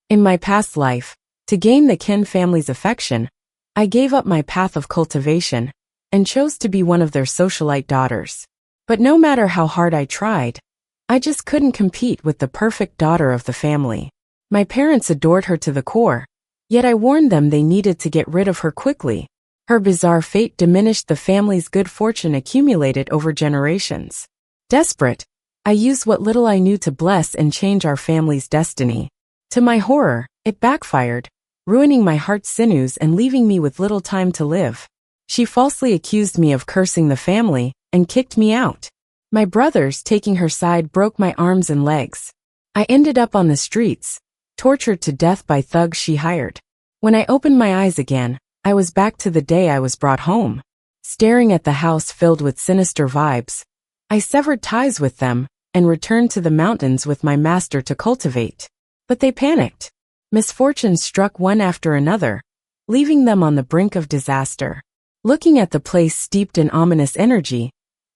In my past life, to gain the kin family's affection, I gave up my path of cultivation and chose to be one of their socialite daughters. But no matter how hard I tried, I just couldn't compete with the perfect daughter of the family. My parents adored her to the core, yet I warned them they needed to get rid of her quickly. Her bizarre fate diminished the family's good fortune accumulated over generations. Desperate, I used what little I knew to bless and change our family's destiny. To my horror, it backfired, ruining my heart's sinews and leaving me with little time to live. She falsely accused me of cursing the family and kicked me out. My brothers, taking her side, broke my arms and legs. I ended up on the streets, tortured to death by thugs she hired. When I opened my eyes again, I was back to the day I was brought home. Staring at the house filled with sinister vibes, I severed ties with them and returned to the mountains with my master to cultivate. But they panicked. Misfortune struck one after another, leaving them on the brink of disaster. Looking at the place steeped in ominous energy,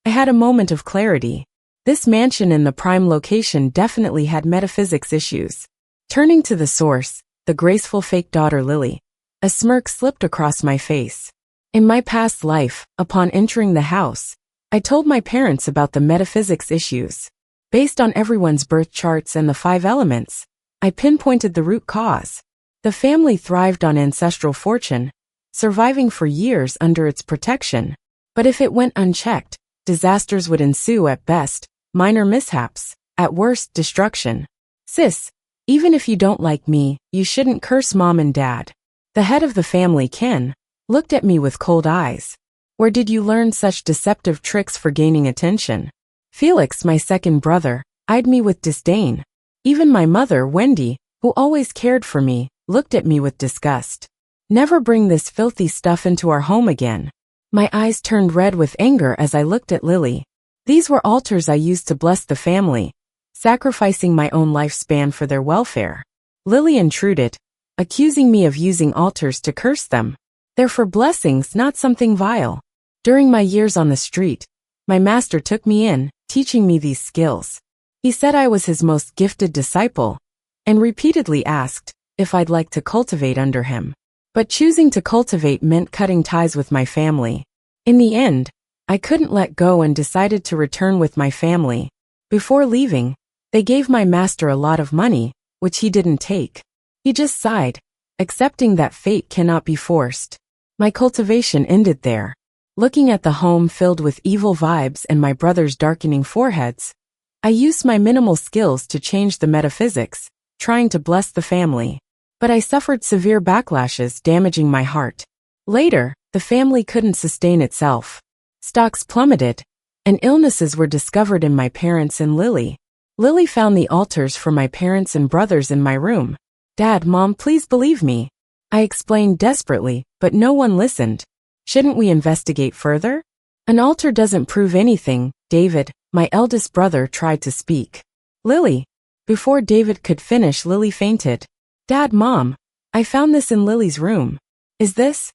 I had a moment of clarity. This mansion in the prime location definitely had metaphysics issues. Turning to the source, the graceful fake daughter Lily, a smirk slipped across my face. In my past life, upon entering the house, I told my parents about the metaphysics issues. Based on everyone's birth charts and the 5 elements, I pinpointed the root cause. The family thrived on ancestral fortune, surviving for years under its protection. But if it went unchecked, disasters would ensue at best, minor mishaps, at worst destruction. Sis, even if you don't like me, you shouldn't curse mom and dad. The head of the family, Ken, looked at me with cold eyes. Where did you learn such deceptive tricks for gaining attention? Felix, my second brother, eyed me with disdain. Even my mother, Wendy, who always cared for me, looked at me with disgust. Never bring this filthy stuff into our home again. My eyes turned red with anger as I looked at Lily. These were altars I used to bless the family, sacrificing my own lifespan for their welfare. Lily intruded, accusing me of using altars to curse them. They're for blessings, not something vile. During my years on the street, my master took me in, teaching me these skills. He said I was his most gifted disciple, and repeatedly asked if I'd like to cultivate under him. But choosing to cultivate meant cutting ties with my family. In the end, I couldn't let go and decided to return with my family. Before leaving, they gave my master a lot of money, which he didn't take. He just sighed, accepting that fate cannot be forced. My cultivation ended there. Looking at the home filled with evil vibes and my brother's darkening foreheads, I used my minimal skills to change the metaphysics, trying to bless the family. But I suffered severe backlashes, damaging my heart. Later, the family couldn't sustain itself. Stocks plummeted, and illnesses were discovered in my parents and Lily. Lily found the altars for my parents and brothers in my room. Dad, Mom, please believe me. I explained desperately, but no one listened. Shouldn't we investigate further? An altar doesn't prove anything, David, my eldest brother, tried to speak. Lily. Before David could finish, Lily fainted. Dad, Mom, I found this in Lily's room. Is this?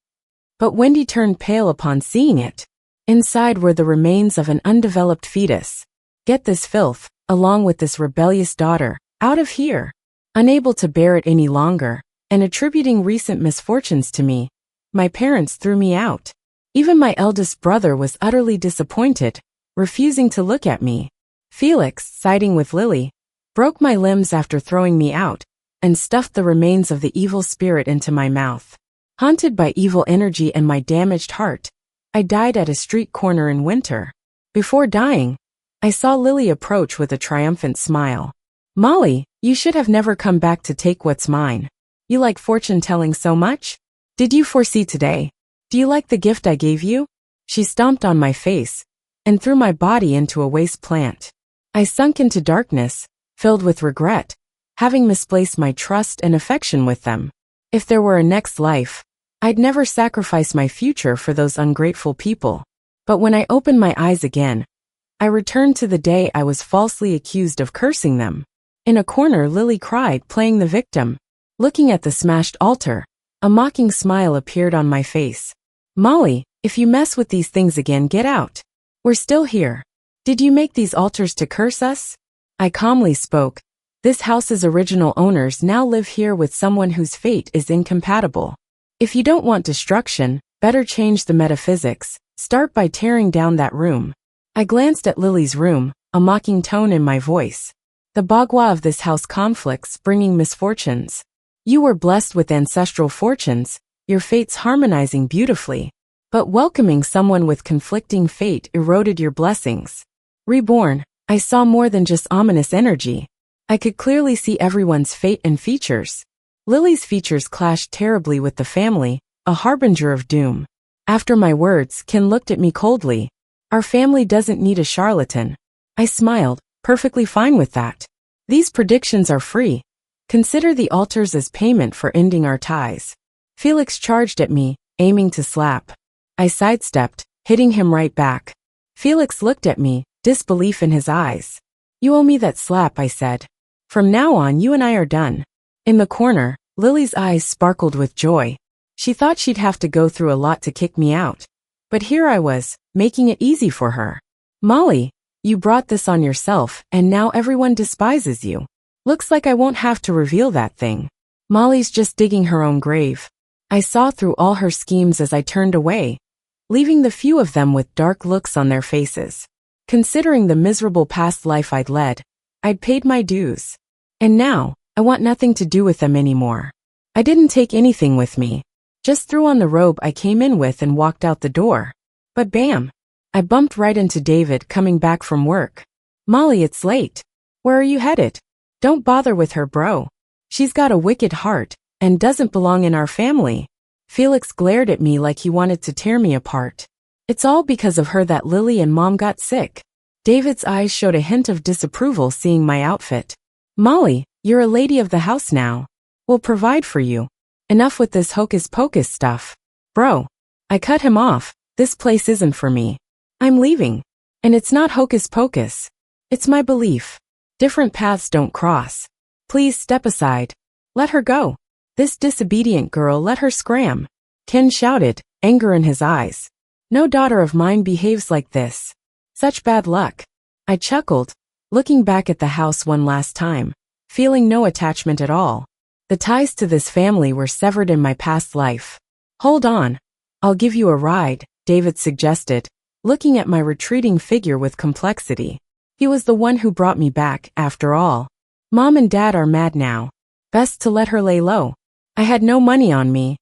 But Wendy turned pale upon seeing it. Inside were the remains of an undeveloped fetus. Get this filth, along with this rebellious daughter, out of here. Unable to bear it any longer, and attributing recent misfortunes to me, my parents threw me out. Even my eldest brother was utterly disappointed, refusing to look at me. Felix, siding with Lily, broke my limbs after throwing me out, and stuffed the remains of the evil spirit into my mouth. Haunted by evil energy and my damaged heart, I died at a street corner in winter. Before dying, I saw Lily approach with a triumphant smile. Molly, you should have never come back to take what's mine. You like fortune-telling so much? Did you foresee today? Do you like the gift I gave you? She stomped on my face and threw my body into a waste plant. I sunk into darkness, filled with regret, having misplaced my trust and affection with them. If there were a next life, I'd never sacrifice my future for those ungrateful people. But when I opened my eyes again, I returned to the day I was falsely accused of cursing them. In a corner, Lily cried, playing the victim. Looking at the smashed altar, a mocking smile appeared on my face. Molly, if you mess with these things again, get out. We're still here. Did you make these altars to curse us? I calmly spoke, This house's original owners now live here with someone whose fate is incompatible. If you don't want destruction, better change the metaphysics. Start by tearing down that room. I glanced at Lily's room, a mocking tone in my voice. The bagua of this house conflicts, bringing misfortunes. You were blessed with ancestral fortunes, your fates harmonizing beautifully. But welcoming someone with conflicting fate eroded your blessings. Reborn, I saw more than just ominous energy. I could clearly see everyone's fate and features. Lily's features clashed terribly with the family, a harbinger of doom. After my words, Ken looked at me coldly. Our family doesn't need a charlatan. I smiled, perfectly fine with that. These predictions are free. Consider the altars as payment for ending our ties. Felix charged at me, aiming to slap. I sidestepped, hitting him right back. Felix looked at me, disbelief in his eyes. You owe me that slap, I said. From now on, you and I are done. In the corner, Lily's eyes sparkled with joy. She thought she'd have to go through a lot to kick me out. But here I was, making it easy for her. Molly, you brought this on yourself, and now everyone despises you. Looks like I won't have to reveal that thing. Molly's just digging her own grave. I saw through all her schemes as I turned away, leaving the few of them with dark looks on their faces. Considering the miserable past life I'd led, I'd paid my dues. And now, I want nothing to do with them anymore. I didn't take anything with me. Just threw on the robe I came in with and walked out the door. But bam! I bumped right into David coming back from work. Molly, it's late. Where are you headed? Don't bother with her, bro. She's got a wicked heart, and doesn't belong in our family. Felix glared at me like he wanted to tear me apart. It's all because of her that Lily and Mom got sick. David's eyes showed a hint of disapproval seeing my outfit. Molly, you're a lady of the house now. We'll provide for you. Enough with this hocus-pocus stuff. Bro. I cut him off. This place isn't for me. I'm leaving. And it's not hocus-pocus. It's my belief. Different paths don't cross. Please step aside. Let her go. This disobedient girl, let her scram. Ken shouted, anger in his eyes. No daughter of mine behaves like this. Such bad luck. I chuckled, looking back at the house one last time, feeling no attachment at all. The ties to this family were severed in my past life. Hold on. I'll give you a ride, David suggested, looking at my retreating figure with complexity. He was the one who brought me back, after all. Mom and Dad are mad now. Best to let her lay low. I had no money on me,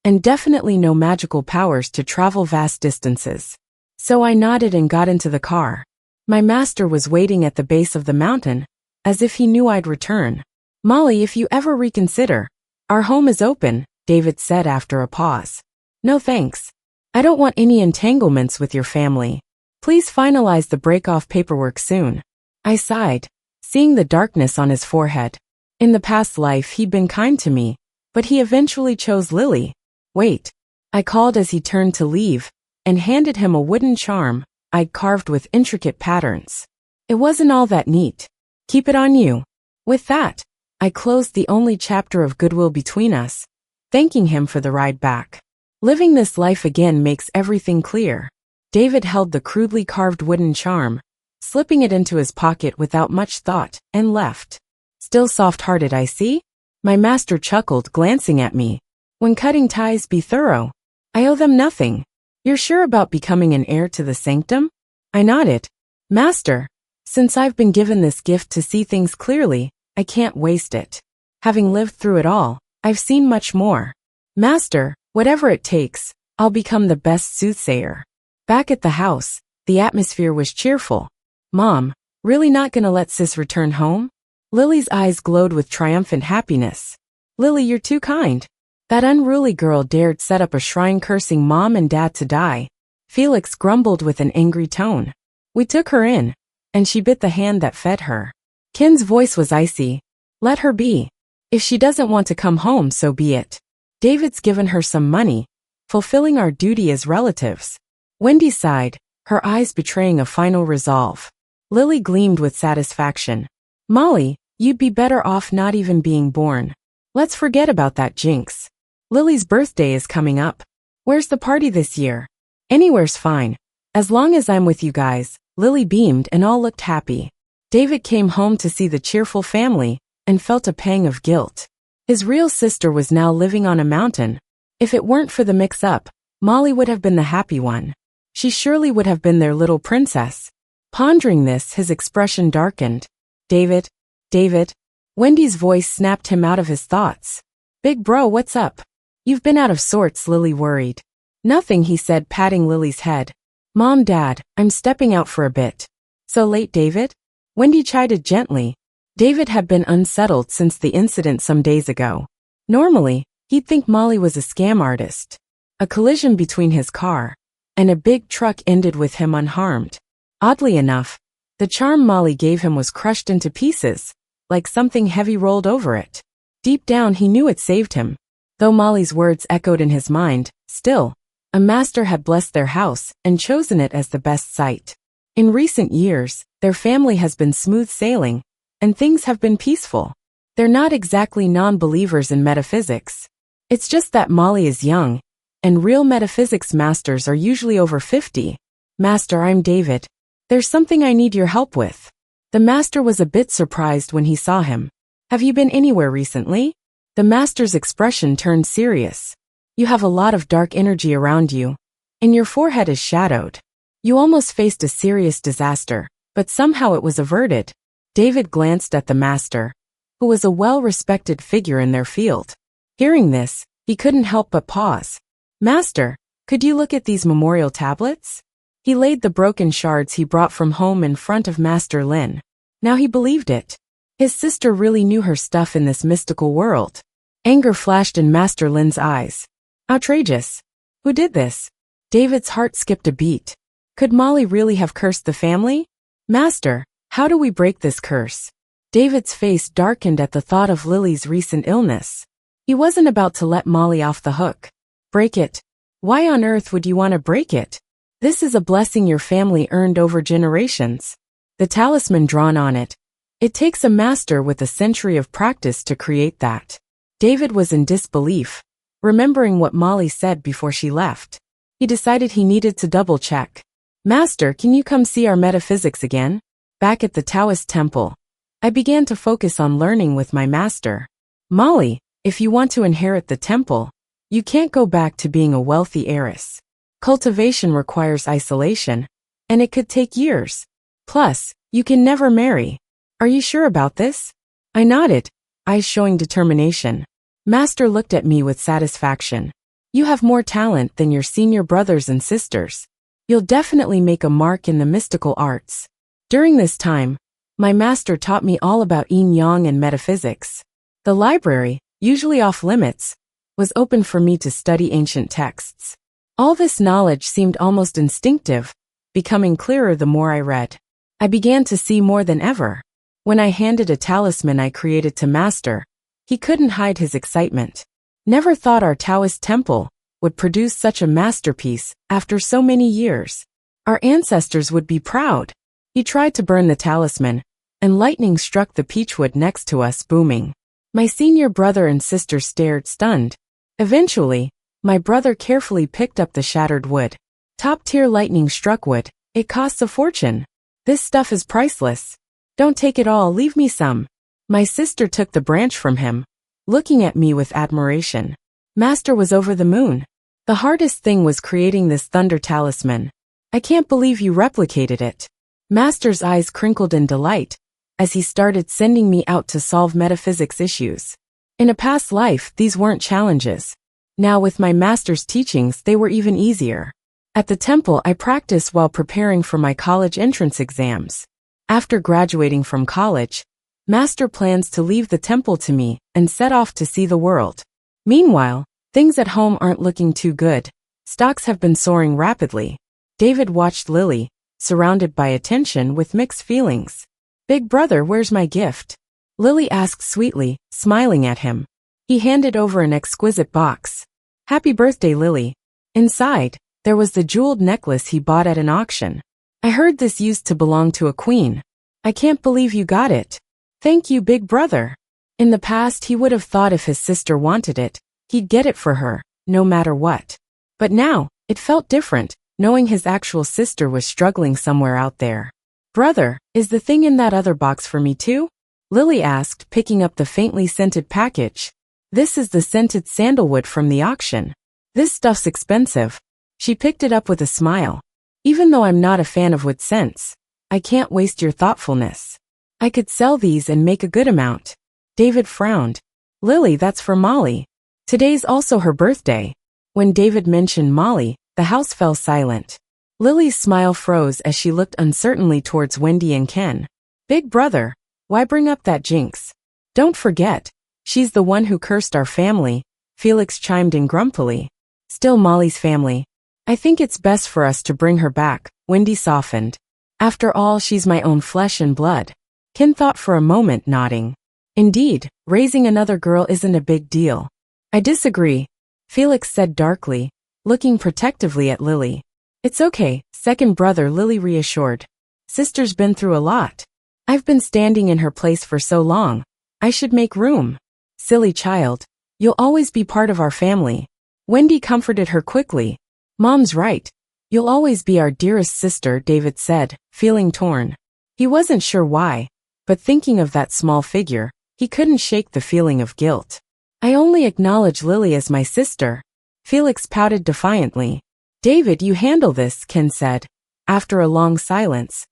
and definitely no magical powers to travel vast distances. So I nodded and got into the car. My master was waiting at the base of the mountain, as if he knew I'd return. Molly, if you ever reconsider, our home is open, David said after a pause. No thanks. I don't want any entanglements with your family. Please finalize the break-off paperwork soon. I sighed, seeing the darkness on his forehead. In the past life he'd been kind to me, but he eventually chose Lily. Wait. I called as he turned to leave, and handed him a wooden charm I'd carved with intricate patterns. It wasn't all that neat. Keep it on you. With that, I closed the only chapter of goodwill between us, thanking him for the ride back. Living this life again makes everything clear. David held the crudely carved wooden charm, slipping it into his pocket without much thought, and left. Still soft-hearted, I see? My master chuckled, glancing at me. When cutting ties, be thorough. I owe them nothing. You're sure about becoming an heir to the sanctum? I nodded. Master, since I've been given this gift to see things clearly, I can't waste it. Having lived through it all, I've seen much more. Master, whatever it takes, I'll become the best soothsayer. Back at the house, the atmosphere was cheerful. Mom, really not gonna let sis return home? Lily's eyes glowed with triumphant happiness. Lily, you're too kind. That unruly girl dared set up a shrine cursing Mom and Dad to die. Felix grumbled with an angry tone. We took her in, and she bit the hand that fed her. Ken's voice was icy. Let her be. If she doesn't want to come home, so be it. David's given her some money, fulfilling our duty as relatives. Wendy sighed, her eyes betraying a final resolve. Lily gleamed with satisfaction. Molly, you'd be better off not even being born. Let's forget about that jinx. Lily's birthday is coming up. Where's the party this year? Anywhere's fine. As long as I'm with you guys. Lily beamed and all looked happy. David came home to see the cheerful family, and felt a pang of guilt. His real sister was now living on a mountain. If it weren't for the mix-up, Molly would have been the happy one. She surely would have been their little princess. Pondering this, his expression darkened. David? David? Wendy's voice snapped him out of his thoughts. Big bro, what's up? You've been out of sorts, Lily worried. Nothing, he said, patting Lily's head. Mom, Dad, I'm stepping out for a bit. So late, David? Wendy chided gently. David had been unsettled since the incident some days ago. Normally, he'd think Molly was a scam artist. A collision between his car and a big truck ended with him unharmed. Oddly enough, the charm Molly gave him was crushed into pieces, like something heavy rolled over it. Deep down he knew it saved him. Though Molly's words echoed in his mind, still, a master had blessed their house and chosen it as the best site. In recent years, their family has been smooth sailing, and things have been peaceful. They're not exactly non-believers in metaphysics. It's just that Molly is young, and real metaphysics masters are usually over 50. Master, I'm David. There's something I need your help with. The master was a bit surprised when he saw him. Have you been anywhere recently? The master's expression turned serious. You have a lot of dark energy around you, and your forehead is shadowed. You almost faced a serious disaster, but somehow it was averted. David glanced at the master, who was a well-respected figure in their field. Hearing this, he couldn't help but pause. Master, could you look at these memorial tablets? He laid the broken shards he brought from home in front of Master Lin. Now he believed it. His sister really knew her stuff in this mystical world. Anger flashed in Master Lin's eyes. Outrageous. Who did this? David's heart skipped a beat. Could Molly really have cursed the family? Master, how do we break this curse? David's face darkened at the thought of Lily's recent illness. He wasn't about to let Molly off the hook. Break it? Why on earth would you want to break it? This is a blessing your family earned over generations. The talisman drawn on it. It takes a master with a century of practice to create that. David was in disbelief, remembering what Molly said before she left. He decided he needed to double-check. Master, can you come see our metaphysics again? Back at the Taoist temple, I began to focus on learning with my master. Molly, if you want to inherit the temple, you can't go back to being a wealthy heiress. Cultivation requires isolation, and it could take years. Plus, you can never marry. Are you sure about this? I nodded, eyes showing determination. Master looked at me with satisfaction. You have more talent than your senior brothers and sisters. You'll definitely make a mark in the mystical arts. During this time, my master taught me all about yin-yang and metaphysics. The library, usually off-limits, was open for me to study ancient texts. All this knowledge seemed almost instinctive, becoming clearer the more I read. I began to see more than ever. When I handed a talisman I created to Master, he couldn't hide his excitement. Never thought our Taoist temple would produce such a masterpiece after so many years. Our ancestors would be proud. He tried to burn the talisman, and lightning struck the peachwood next to us, booming. My senior brother and sister stared stunned. Eventually, my brother carefully picked up the shattered wood. Top-tier lightning struck wood. It costs a fortune. This stuff is priceless. Don't take it all, leave me some. My sister took the branch from him, looking at me with admiration. Master was over the moon. The hardest thing was creating this thunder talisman. I can't believe you replicated it. Master's eyes crinkled in delight as he started sending me out to solve metaphysics issues. In a past life, these weren't challenges. Now with my master's teachings, they were even easier. At the temple, I practiced while preparing for my college entrance exams. After graduating from college, Master plans to leave the temple to me and set off to see the world. Meanwhile, things at home aren't looking too good. Stocks have been soaring rapidly. David watched Lily, surrounded by attention with mixed feelings. Big brother, where's my gift? Lily asked sweetly, smiling at him. He handed over an exquisite box. Happy birthday, Lily. Inside, there was the jeweled necklace he bought at an auction. I heard this used to belong to a queen. I can't believe you got it. Thank you, big brother. In the past, he would have thought if his sister wanted it, he'd get it for her, no matter what. But now, it felt different, knowing his actual sister was struggling somewhere out there. Brother, is the thing in that other box for me too? Lily asked, picking up the faintly scented package. This is the scented sandalwood from the auction. This stuff's expensive. She picked it up with a smile. Even though I'm not a fan of wood scents, I can't waste your thoughtfulness. I could sell these and make a good amount. David frowned. Lily, that's for Molly. Today's also her birthday. When David mentioned Molly, the house fell silent. Lily's smile froze as she looked uncertainly towards Wendy and Ken. Big brother, why bring up that jinx? Don't forget, she's the one who cursed our family, Felix chimed in grumpily. Still Molly's family. I think it's best for us to bring her back, Wendy softened. After all, she's my own flesh and blood. Ken thought for a moment, nodding. Indeed, raising another girl isn't a big deal. I disagree, Felix said darkly, looking protectively at Lily. It's okay, second brother, Lily reassured. Sister's been through a lot. I've been standing in her place for so long. I should make room. Silly child. You'll always be part of our family. Wendy comforted her quickly. Mom's right. You'll always be our dearest sister, David said, feeling torn. He wasn't sure why, but thinking of that small figure, he couldn't shake the feeling of guilt. I only acknowledge Lily as my sister. Felix pouted defiantly. David, you handle this, Ken said, after a long silence,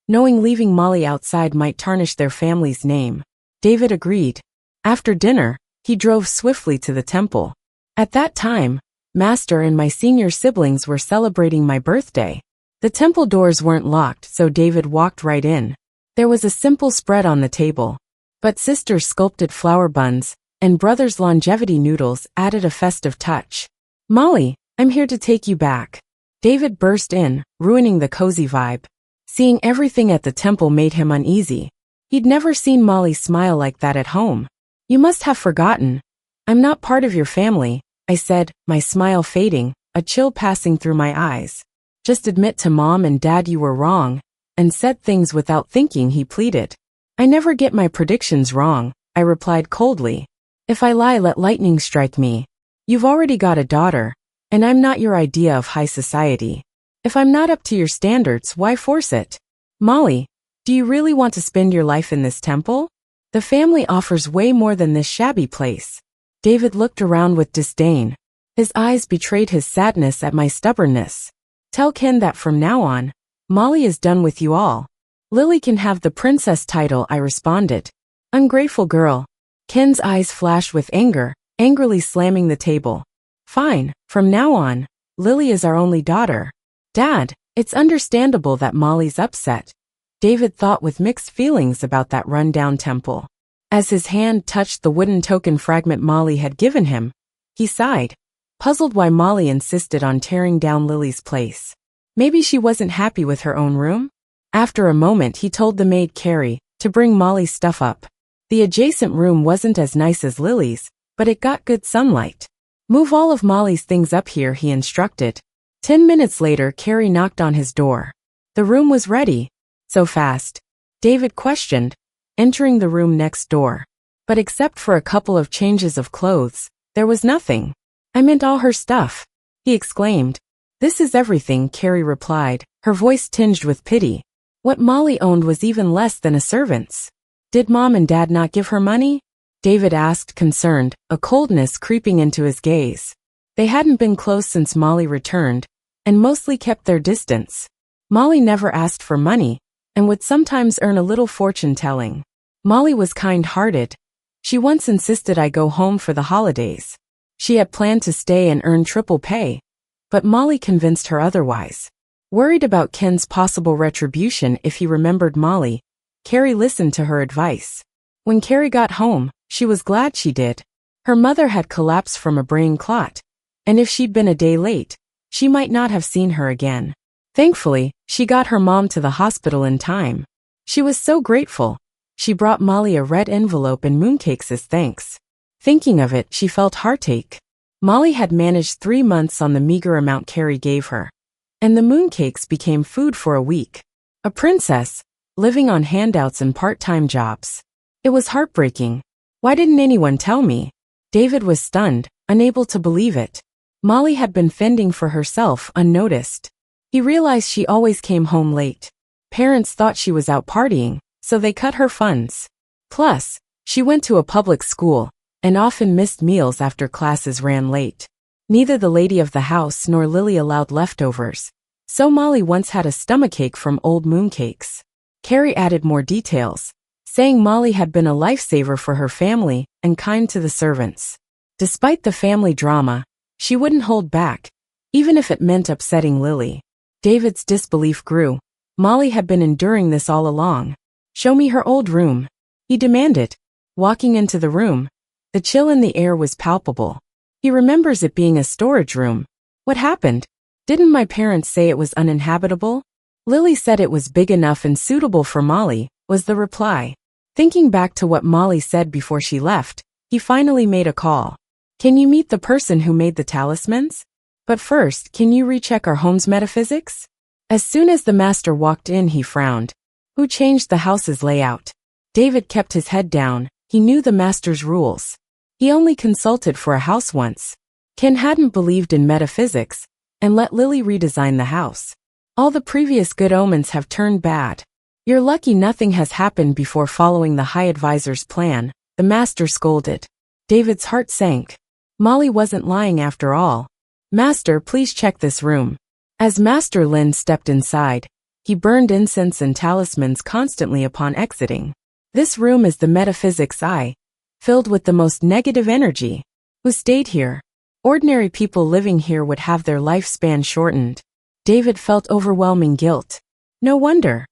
knowing leaving Molly outside might tarnish their family's name. David agreed. After dinner, he drove swiftly to the temple. At that time, Master and my senior siblings were celebrating my birthday. The temple doors weren't locked, so David walked right in. There was a simple spread on the table, but Sister's sculpted flower buns and Brother's longevity noodles added a festive touch. Molly, I'm here to take you back. David burst in, ruining the cozy vibe. Seeing everything at the temple made him uneasy. He'd never seen Molly smile like that at home. You must have forgotten. I'm not part of your family, I said, my smile fading, a chill passing through my eyes. Just admit to Mom and Dad you were wrong, and said things without thinking, he pleaded. I never get my predictions wrong, I replied coldly. If I lie, let lightning strike me. You've already got a daughter, and I'm not your idea of high society. If I'm not up to your standards, why force it? Molly, do you really want to spend your life in this temple? The family offers way more than this shabby place. David looked around with disdain. His eyes betrayed his sadness at my stubbornness. Tell Ken that from now on, Molly is done with you all. Lily can have the princess title, I responded. Ungrateful girl. Ken's eyes flashed with anger, angrily slamming the table. Fine, from now on, Lily is our only daughter. Dad, it's understandable that Molly's upset. David thought with mixed feelings about that run-down temple. As his hand touched the wooden token fragment Molly had given him, he sighed, puzzled why Molly insisted on tearing down Lily's place. Maybe she wasn't happy with her own room? After a moment, he told the maid Carrie to bring Molly's stuff up. The adjacent room wasn't as nice as Lily's, but it got good sunlight. Move all of Molly's things up here, he instructed. 10 minutes later, Carrie knocked on his door. The room was ready. So fast? David questioned, entering the room next door. But except for a couple of changes of clothes, there was nothing. I meant all her stuff, he exclaimed. This is everything, Carrie replied, her voice tinged with pity. What Molly owned was even less than a servant's. Did Mom and Dad not give her money? David asked, concerned, a coldness creeping into his gaze. They hadn't been close since Molly returned, and mostly kept their distance. Molly never asked for money, and would sometimes earn a little fortune-telling. Molly was kind-hearted. She once insisted I go home for the holidays. She had planned to stay and earn triple pay, but Molly convinced her otherwise. Worried about Ken's possible retribution if he remembered Molly, Carrie listened to her advice. When Carrie got home, she was glad she did. Her mother had collapsed from a brain clot, and if she'd been a day late, she might not have seen her again. Thankfully, she got her mom to the hospital in time. She was so grateful. She brought Molly a red envelope and mooncakes as thanks. Thinking of it, she felt heartache. Molly had managed 3 months on the meager amount Carrie gave her, and the mooncakes became food for a week. A princess, living on handouts and part-time jobs. It was heartbreaking. Why didn't anyone tell me? David was stunned, unable to believe it. Molly had been fending for herself unnoticed. He realized she always came home late. Parents thought she was out partying, so they cut her funds. Plus, she went to a public school and often missed meals after classes ran late. Neither the lady of the house nor Lily allowed leftovers, so Molly once had a stomachache from old mooncakes. Carrie added more details, saying Molly had been a lifesaver for her family and kind to the servants. Despite the family drama, she wouldn't hold back, even if it meant upsetting Lily. David's disbelief grew. Molly had been enduring this all along. "Show me her old room," he demanded. Walking into the room, the chill in the air was palpable. He remembers it being a storage room. "What happened? Didn't my parents say it was uninhabitable?" "Lily said it was big enough and suitable for Molly," was the reply. Thinking back to what Molly said before she left, he finally made a call. "Can you meet the person who made the talismans? But first, can you recheck our home's metaphysics?" As soon as the master walked in, he frowned. "Who changed the house's layout?" David kept his head down. He knew the master's rules. He only consulted for a house once. Ken hadn't believed in metaphysics and let Lily redesign the house. All the previous good omens have turned bad. "You're lucky nothing has happened before following the High Advisor's plan," the master scolded. David's heart sank. Molly wasn't lying after all. "Master, please check this room." As Master Lin stepped inside, he burned incense and talismans constantly upon exiting. "This room is the metaphysics eye, filled with the most negative energy. Who stayed here? Ordinary people living here would have their lifespan shortened." David felt overwhelming guilt. No wonder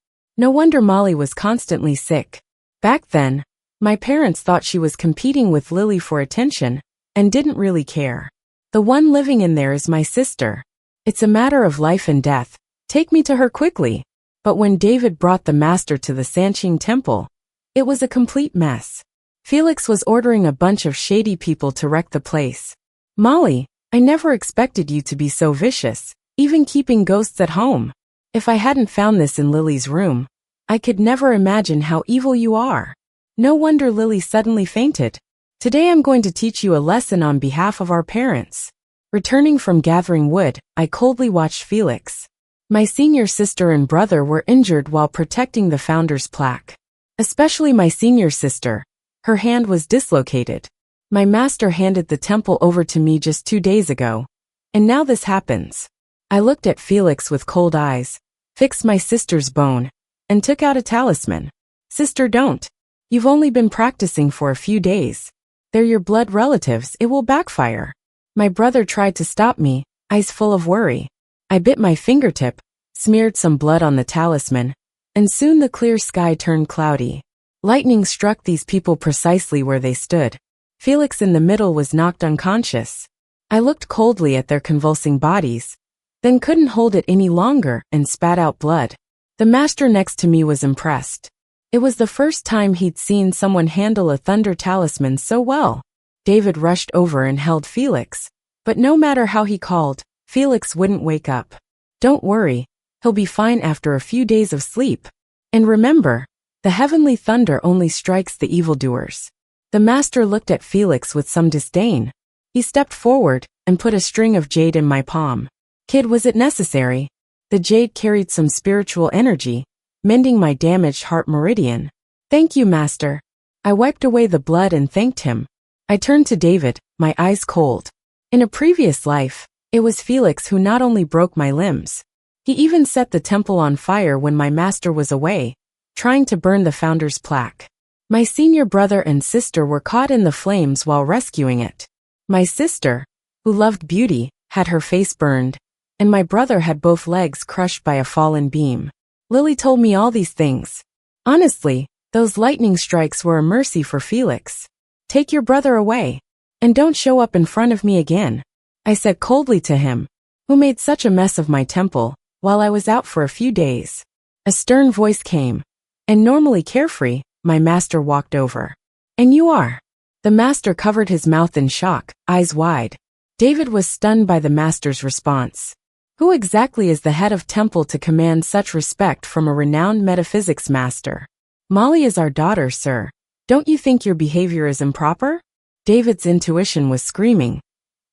Molly was constantly sick. Back then, my parents thought she was competing with Lily for attention and didn't really care. "The one living in there is my sister. It's a matter of life and death. Take me to her quickly." But when David brought the master to the Sanqing temple, it was a complete mess. Felix was ordering a bunch of shady people to wreck the place. "Molly, I never expected you to be so vicious, even keeping ghosts at home. If I hadn't found this in Lily's room, I could never imagine how evil you are." No wonder Lily suddenly fainted. "Today I'm going to teach you a lesson on behalf of our parents." Returning from gathering wood, I coldly watched Felix. My senior sister and brother were injured while protecting the founder's plaque. Especially my senior sister. Her hand was dislocated. My master handed the temple over to me just 2 days ago. And now this happens. I looked at Felix with cold eyes, fixed my sister's bone, and took out a talisman. "Sister, don't. You've only been practicing for a few days. They're your blood relatives, it will backfire." My brother tried to stop me, eyes full of worry. I bit my fingertip, smeared some blood on the talisman, and soon the clear sky turned cloudy. Lightning struck these people precisely where they stood. Felix in the middle was knocked unconscious. I looked coldly at their convulsing bodies, then couldn't hold it any longer and spat out blood. The master next to me was impressed. It was the first time he'd seen someone handle a thunder talisman so well. David rushed over and held Felix, but no matter how he called, Felix wouldn't wake up. "Don't worry, he'll be fine after a few days of sleep. And remember, the heavenly thunder only strikes the evildoers." The master looked at Felix with some disdain. He stepped forward and put a string of jade in my palm. "Kid, was it necessary?" The jade carried some spiritual energy, mending my damaged heart meridian. "Thank you, master." I wiped away the blood and thanked him. I turned to David, my eyes cold. In a previous life, it was Felix who not only broke my limbs, he even set the temple on fire when my master was away, trying to burn the founder's plaque. My senior brother and sister were caught in the flames while rescuing it. My sister, who loved beauty, had her face burned, and my brother had both legs crushed by a fallen beam. Lily told me all these things. Honestly, those lightning strikes were a mercy for Felix. "Take your brother away, and don't show up in front of me again," I said coldly to him, who made such a mess of my temple while I was out for a few days. A stern voice came, and normally carefree, my master walked over. "And you are?" The master covered his mouth in shock, eyes wide. David was stunned by the master's response. Who exactly is the head of temple to command such respect from a renowned metaphysics master? "Molly is our daughter, sir. Don't you think your behavior is improper?" David's intuition was screaming.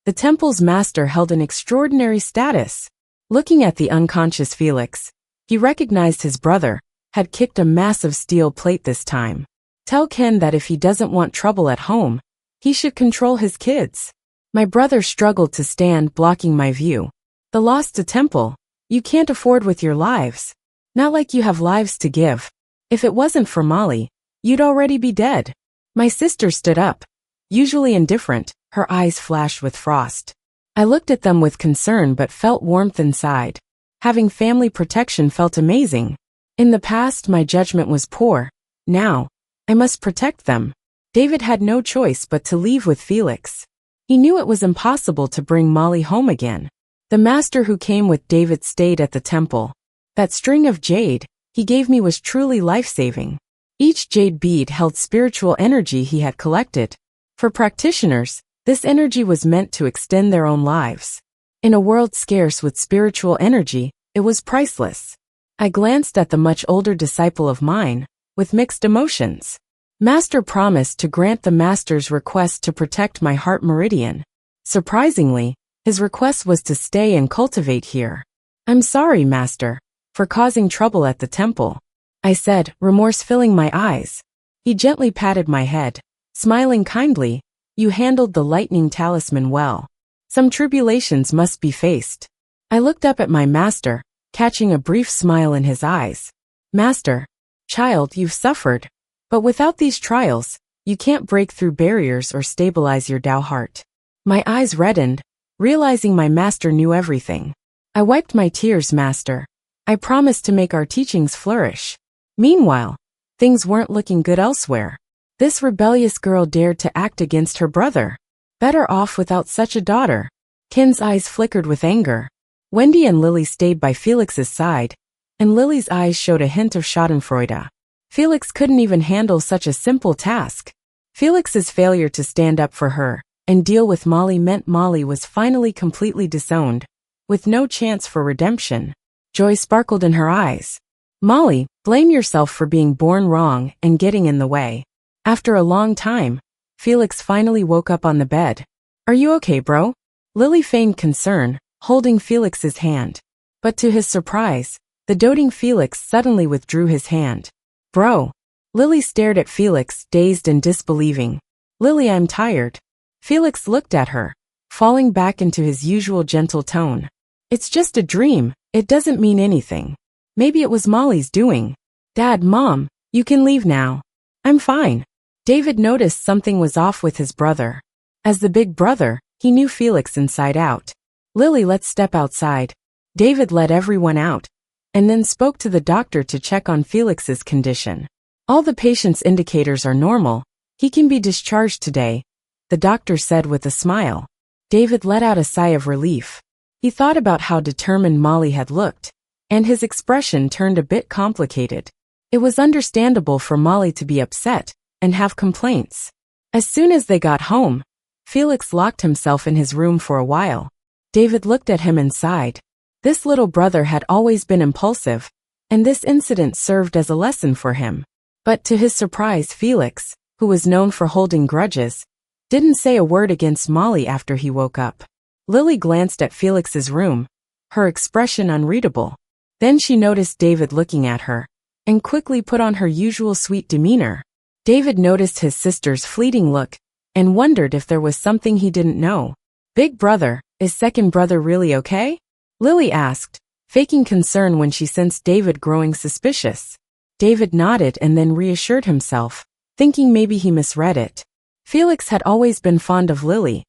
The temple's master held an extraordinary status. Looking at the unconscious Felix, he recognized his brother, had kicked a massive steel plate this time. Tell Ken that if he doesn't want trouble at home, he should control his kids. My brother struggled to stand, blocking my view. The loss to Temple, you can't afford with your lives. Not like you have lives to give. If it wasn't for Molly, you'd already be dead. My sister stood up, usually indifferent, her eyes flashed with frost. I looked at them with concern but felt warmth inside. Having family protection felt amazing. In the past, my judgment was poor. Now, I must protect them. David had no choice but to leave with Felix. He knew it was impossible to bring Molly home again. The master who came with David stayed at the temple. That string of jade he gave me was truly life-saving. Each jade bead held spiritual energy he had collected. For practitioners, this energy was meant to extend their own lives. In a world scarce with spiritual energy, it was priceless. I glanced at the much older disciple of mine, with mixed emotions. Master promised to grant the master's request to protect my heart meridian. Surprisingly, his request was to stay and cultivate here. I'm sorry, Master, for causing trouble at the temple, I said, remorse filling my eyes. He gently patted my head, smiling kindly. You handled the lightning talisman well. Some tribulations must be faced. I looked up at my master, catching a brief smile in his eyes. Master, child, you've suffered. But without these trials, you can't break through barriers or stabilize your Tao heart. My eyes reddened, realizing my master knew everything. I wiped my tears, Master. I promised to make our teachings flourish. Meanwhile, things weren't looking good elsewhere. This rebellious girl dared to act against her brother. Better off without such a daughter. Ken's eyes flickered with anger. Wendy and Lily stayed by Felix's side, and Lily's eyes showed a hint of schadenfreude. Felix couldn't even handle such a simple task. Felix's failure to stand up for her and deal with Molly meant Molly was finally completely disowned, with no chance for redemption. Joy sparkled in her eyes. Molly, blame yourself for being born wrong and getting in the way. After a long time, Felix finally woke up on the bed. Are you okay, bro? Lily feigned concern, holding Felix's hand. But to his surprise, the doting Felix suddenly withdrew his hand. Bro. Lily stared at Felix, dazed and disbelieving. Lily, I'm tired. Felix looked at her, falling back into his usual gentle tone. It's just a dream, it doesn't mean anything. Maybe it was Molly's doing. Dad, Mom, you can leave now. I'm fine. David noticed something was off with his brother. As the big brother, he knew Felix inside out. Lily, let's step outside. David led everyone out, and then spoke to the doctor to check on Felix's condition. All the patient's indicators are normal. He can be discharged today, the doctor said with a smile. David let out a sigh of relief. He thought about how determined Molly had looked, and his expression turned a bit complicated. It was understandable for Molly to be upset and have complaints. As soon as they got home, Felix locked himself in his room for a while. David looked at him and sighed. This little brother had always been impulsive, and this incident served as a lesson for him. But to his surprise, Felix, who was known for holding grudges, didn't say a word against Molly after he woke up. Lily glanced at Felix's room, her expression unreadable. Then she noticed David looking at her, and quickly put on her usual sweet demeanor. David noticed his sister's fleeting look, and wondered if there was something he didn't know. Big brother, is second brother really okay? Lily asked, faking concern when she sensed David growing suspicious. David nodded and then reassured himself, thinking maybe he misread it. Felix had always been fond of Lily.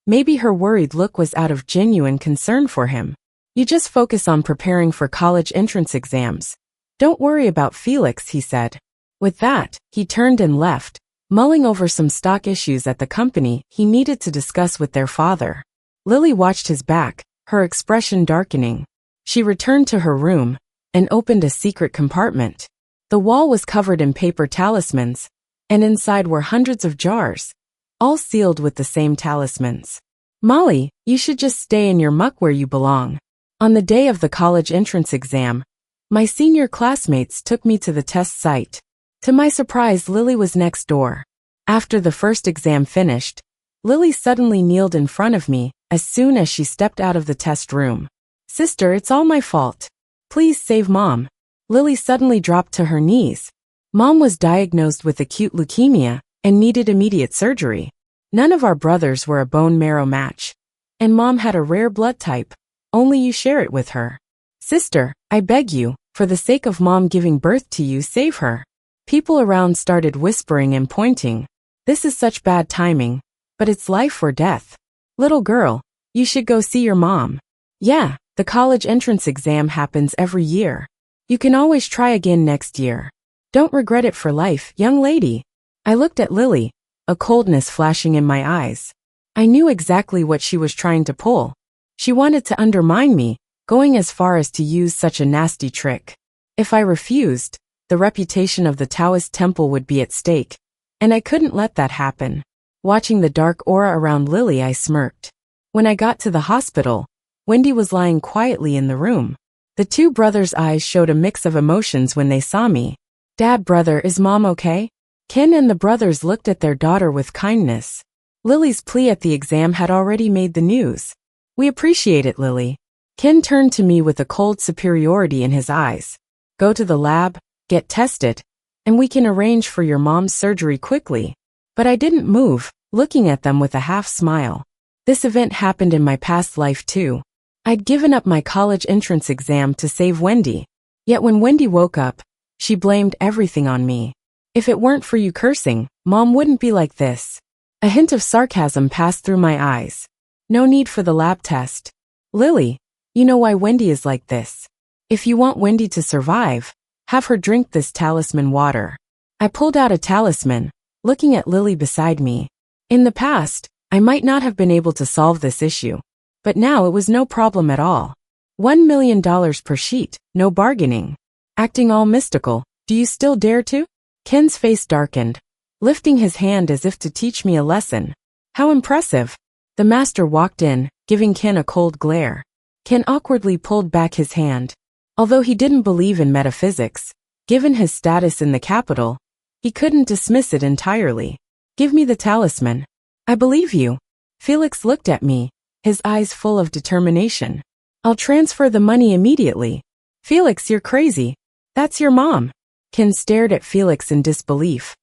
Maybe her worried look was out of genuine concern for him. You just focus on preparing for college entrance exams. Don't worry about Felix, he said. With that, he turned and left, mulling over some stock issues at the company he needed to discuss with their father. Lily watched his back, her expression darkening. She returned to her room and opened a secret compartment. The wall was covered in paper talismans, and inside were hundreds of jars, all sealed with the same talismans. Molly, you should just stay in your muck where you belong. On the day of the college entrance exam, my senior classmates took me to the test site. To my surprise, Lily was next door. After the first exam finished, Lily suddenly kneeled in front of me as soon as she stepped out of the test room. Sister, it's all my fault. Please save Mom. Lily suddenly dropped to her knees. Mom was diagnosed with acute leukemia and needed immediate surgery. None of our brothers were a bone marrow match. And Mom had a rare blood type. Only you share it with her. Sister, I beg you, for the sake of Mom giving birth to you, save her. People around started whispering and pointing. This is such bad timing, but it's life or death. Little girl, you should go see your mom. Yeah, the college entrance exam happens every year. You can always try again next year. Don't regret it for life, young lady. I looked at Lily, a coldness flashing in my eyes. I knew exactly what she was trying to pull. She wanted to undermine me, going as far as to use such a nasty trick. If I refused, the reputation of the Taoist temple would be at stake, and I couldn't let that happen. Watching the dark aura around Lily, I smirked. When I got to the hospital, Wendy was lying quietly in the room. The two brothers' eyes showed a mix of emotions when they saw me. Dad, brother, is Mom okay? Ken and the brothers looked at their daughter with kindness. Lily's plea at the exam had already made the news. We appreciate it, Lily. Ken turned to me with a cold superiority in his eyes. Go to the lab, get tested, and we can arrange for your mom's surgery quickly. But I didn't move, looking at them with a half smile. This event happened in my past life too. I'd given up my college entrance exam to save Wendy. Yet when Wendy woke up, she blamed everything on me. If it weren't for you cursing, Mom wouldn't be like this. A hint of sarcasm passed through my eyes. No need for the lab test. Lily, you know why Wendy is like this. If you want Wendy to survive, have her drink this talisman water. I pulled out a talisman, looking at Lily beside me. In the past, I might not have been able to solve this issue, but now it was no problem at all. $1 million per sheet, no bargaining. Acting all mystical, do you still dare to? Ken's face darkened, lifting his hand as if to teach me a lesson. How impressive. The master walked in, giving Ken a cold glare. Ken awkwardly pulled back his hand. Although he didn't believe in metaphysics, given his status in the capital, he couldn't dismiss it entirely. Give me the talisman. I believe you. Felix looked at me, his eyes full of determination. I'll transfer the money immediately. Felix, you're crazy. That's your mom. Ken stared at Felix in disbelief.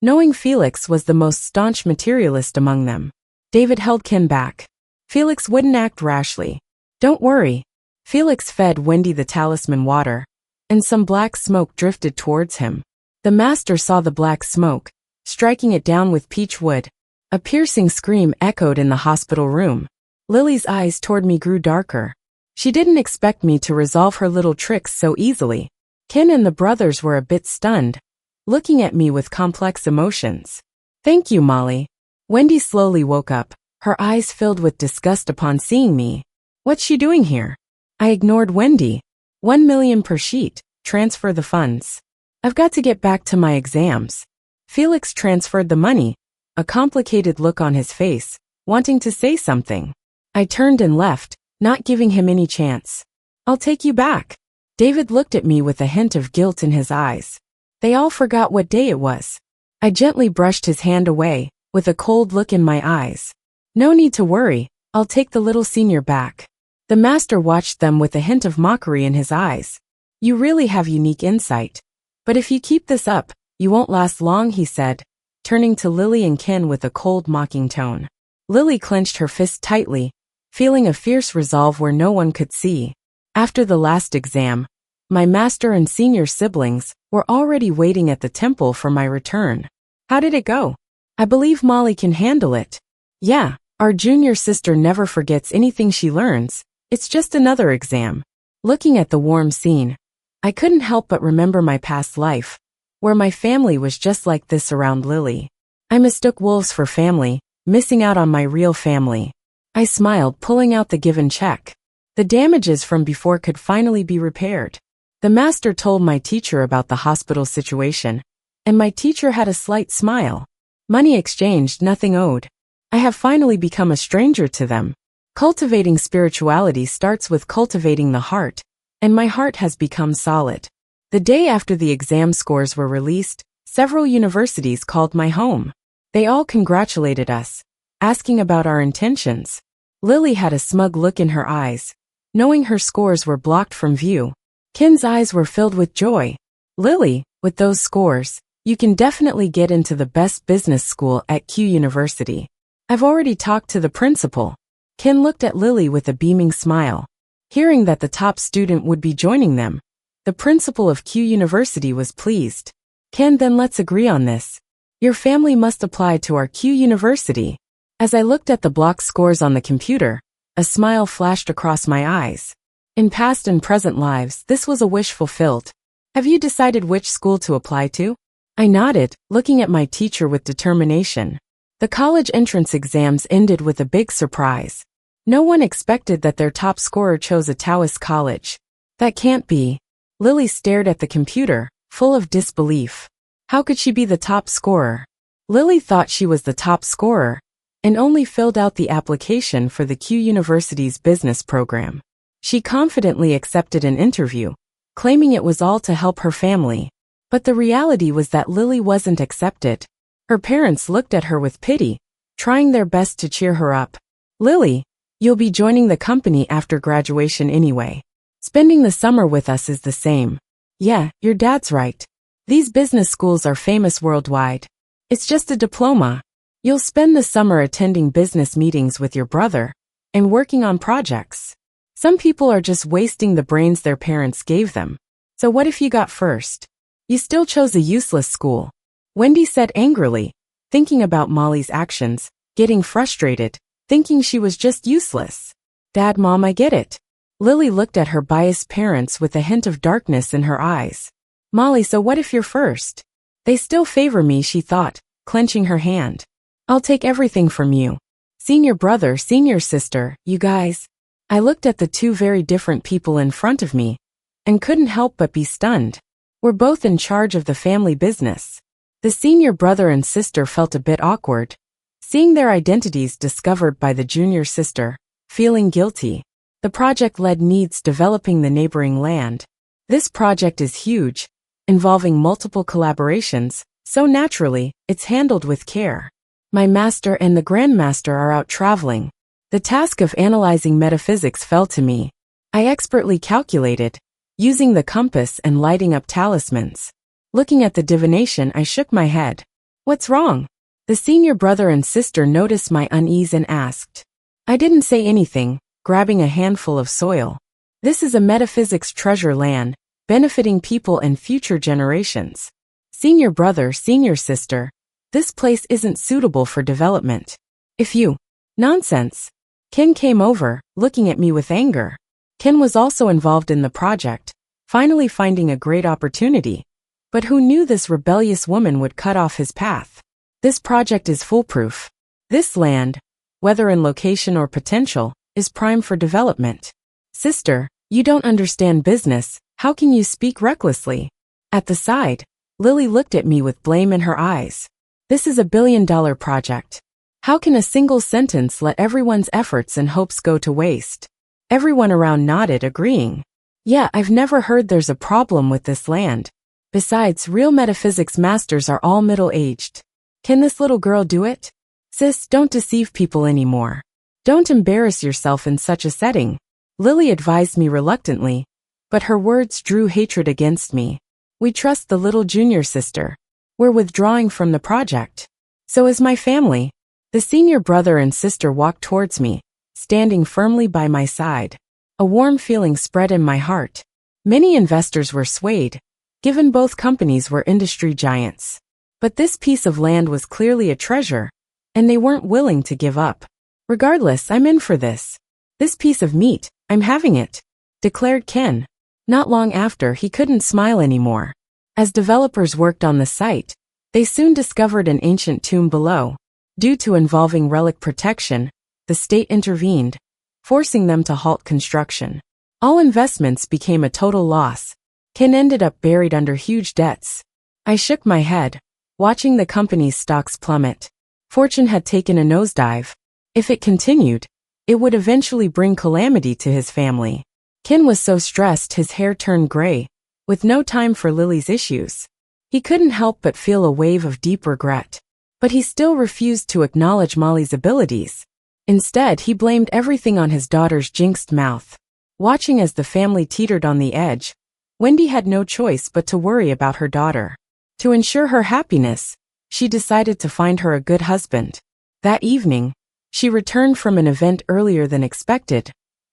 Knowing Felix was the most staunch materialist among them, David held Ken back. Felix wouldn't act rashly. Don't worry. Felix fed Wendy the talisman water, and some black smoke drifted towards him. The master saw the black smoke, striking it down with peach wood. A piercing scream echoed in the hospital room. Lily's eyes toward me grew darker. She didn't expect me to resolve her little tricks so easily. Ken and the brothers were a bit stunned, looking at me with complex emotions. Thank you, Molly. Wendy slowly woke up, her eyes filled with disgust upon seeing me. What's she doing here? I ignored Wendy. 1 million per sheet, transfer the funds. I've got to get back to my exams. Felix transferred the money, a complicated look on his face, wanting to say something. I turned and left, not giving him any chance. I'll take you back. David looked at me with a hint of guilt in his eyes. They all forgot what day it was. I gently brushed his hand away, with a cold look in my eyes. No need to worry, I'll take the little senior back. The master watched them with a hint of mockery in his eyes. You really have unique insight. But if you keep this up, you won't last long, he said, turning to Lily and Ken with a cold, mocking tone. Lily clenched her fist tightly, feeling a fierce resolve where no one could see. After the last exam, my master and senior siblings were already waiting at the temple for my return. How did it go? I believe Molly can handle it. Yeah, our junior sister never forgets anything she learns. It's just another exam. Looking at the warm scene, I couldn't help but remember my past life, where my family was just like this around Lily. I mistook wolves for family, missing out on my real family. I smiled, pulling out the given check. The damages from before could finally be repaired. The master told my teacher about the hospital situation, and my teacher had a slight smile. Money exchanged, nothing owed. I have finally become a stranger to them. Cultivating spirituality starts with cultivating the heart, and my heart has become solid. The day after the exam scores were released, several universities called my home. They all congratulated us, asking about our intentions. Lily had a smug look in her eyes, knowing her scores were blocked from view. Ken's eyes were filled with joy. Lily, with those scores, you can definitely get into the best business school at Q University. I've already talked to the principal. Ken looked at Lily with a beaming smile. Hearing that the top student would be joining them, the principal of Q University was pleased. Ken, then let's agree on this. Your family must apply to our Q University. As I looked at the block scores on the computer, a smile flashed across my eyes. In past and present lives, this was a wish fulfilled. Have you decided which school to apply to? I nodded, looking at my teacher with determination. The college entrance exams ended with a big surprise. No one expected that their top scorer chose a Taoist college. That can't be. Lily stared at the computer, full of disbelief. How could she be the top scorer? Lily thought she was the top scorer, and only filled out the application for the Q University's business program. She confidently accepted an interview, claiming it was all to help her family. But the reality was that Lily wasn't accepted. Her parents looked at her with pity, trying their best to cheer her up. Lily, you'll be joining the company after graduation anyway. Spending the summer with us is the same. Yeah, your dad's right. These business schools are famous worldwide. It's just a diploma. You'll spend the summer attending business meetings with your brother and working on projects. Some people are just wasting the brains their parents gave them. So what if you got first? You still chose a useless school. Wendy said angrily, thinking about Molly's actions, getting frustrated, thinking she was just useless. Dad, Mom, I get it. Lily looked at her biased parents with a hint of darkness in her eyes. Molly, so what if you're first? They still favor me, she thought, clenching her hand. I'll take everything from you. Senior brother, senior sister, you guys. I looked at the two very different people in front of me and couldn't help but be stunned. We're both in charge of the family business. The senior brother and sister felt a bit awkward, seeing their identities discovered by the junior sister, feeling guilty. The project led needs developing the neighboring land. This project is huge, involving multiple collaborations, so naturally, it's handled with care. My master and the grandmaster are out traveling. The task of analyzing metaphysics fell to me. I expertly calculated, using the compass and lighting up talismans. Looking at the divination, I shook my head. What's wrong? The senior brother and sister noticed my unease and asked. I didn't say anything, grabbing a handful of soil. This is a metaphysics treasure land, benefiting people and future generations. Senior brother, senior sister, this place isn't suitable for development. If you... Nonsense. Ken came over, looking at me with anger. Ken was also involved in the project, finally finding a great opportunity. But who knew this rebellious woman would cut off his path? This project is foolproof. This land, whether in location or potential, is prime for development. Sister, you don't understand business, how can you speak recklessly? At the side, Lily looked at me with blame in her eyes. This is a billion-dollar project. How can a single sentence let everyone's efforts and hopes go to waste? Everyone around nodded, agreeing. Yeah, I've never heard there's a problem with this land. Besides, real metaphysics masters are all middle-aged. Can this little girl do it? Sis, don't deceive people anymore. Don't embarrass yourself in such a setting. Lily advised me reluctantly, but her words drew hatred against me. We trust the little junior sister. We're withdrawing from the project. So is my family. The senior brother and sister walked towards me, standing firmly by my side. A warm feeling spread in my heart. Many investors were swayed, given both companies were industry giants. But this piece of land was clearly a treasure, and they weren't willing to give up. Regardless, I'm in for this. This piece of meat, I'm having it, declared Ken. Not long after, he couldn't smile anymore. As developers worked on the site, they soon discovered an ancient tomb below. Due to involving relic protection, the state intervened, forcing them to halt construction. All investments became a total loss. Ken ended up buried under huge debts. I shook my head, watching the company's stocks plummet. Fortune had taken a nosedive. If it continued, it would eventually bring calamity to his family. Ken was so stressed his hair turned gray, with no time for Lily's issues. He couldn't help but feel a wave of deep regret. But he still refused to acknowledge Molly's abilities. Instead, he blamed everything on his daughter's jinxed mouth. Watching as the family teetered on the edge, Wendy had no choice but to worry about her daughter. To ensure her happiness, she decided to find her a good husband. That evening, she returned from an event earlier than expected,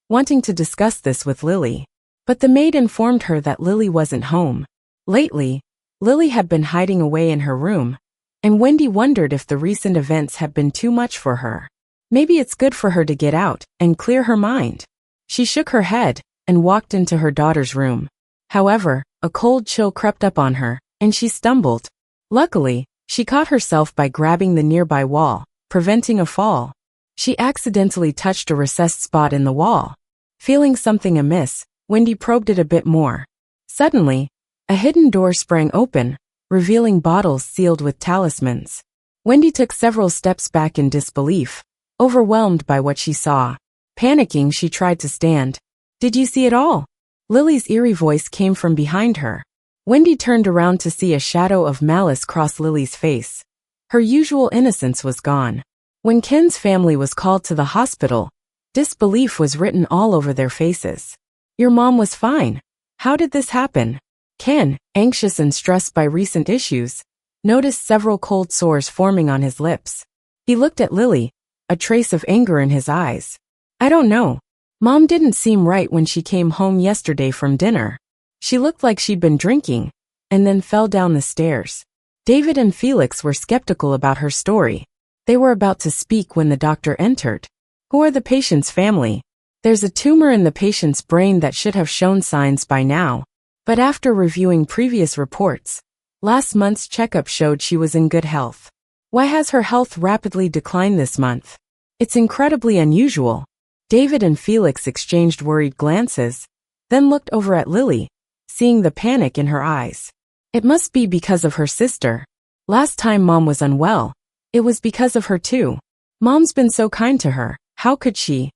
wanting to discuss this with Lily. But the maid informed her that Lily wasn't home. Lately, Lily had been hiding away in her room, and Wendy wondered if the recent events had been too much for her. Maybe it's good for her to get out and clear her mind. She shook her head and walked into her daughter's room. However, a cold chill crept up on her, and she stumbled. Luckily, she caught herself by grabbing the nearby wall, preventing a fall. She accidentally touched a recessed spot in the wall. Feeling something amiss, Wendy probed it a bit more. Suddenly, a hidden door sprang open, revealing bottles sealed with talismans. Wendy took several steps back in disbelief, overwhelmed by what she saw. Panicking, she tried to stand. "Did you see it all?" Lily's eerie voice came from behind her. Wendy turned around to see a shadow of malice cross Lily's face. Her usual innocence was gone. When Ken's family was called to the hospital, disbelief was written all over their faces. "Your mom was fine. How did this happen?" Ken, anxious and stressed by recent issues, noticed several cold sores forming on his lips. He looked at Lily, a trace of anger in his eyes. "I don't know. Mom didn't seem right when she came home yesterday from dinner. She looked like she'd been drinking, and then fell down the stairs." David and Felix were skeptical about her story. They were about to speak when the doctor entered. "Who are the patient's family?" "There's a tumor in the patient's brain that should have shown signs by now. But after reviewing previous reports, last month's checkup showed she was in good health." "Why has her health rapidly declined this month?" "It's incredibly unusual." David and Felix exchanged worried glances, then looked over at Lily, seeing the panic in her eyes. "It must be because of her sister. Last time Mom was unwell, it was because of her too. Mom's been so kind to her, how could she?"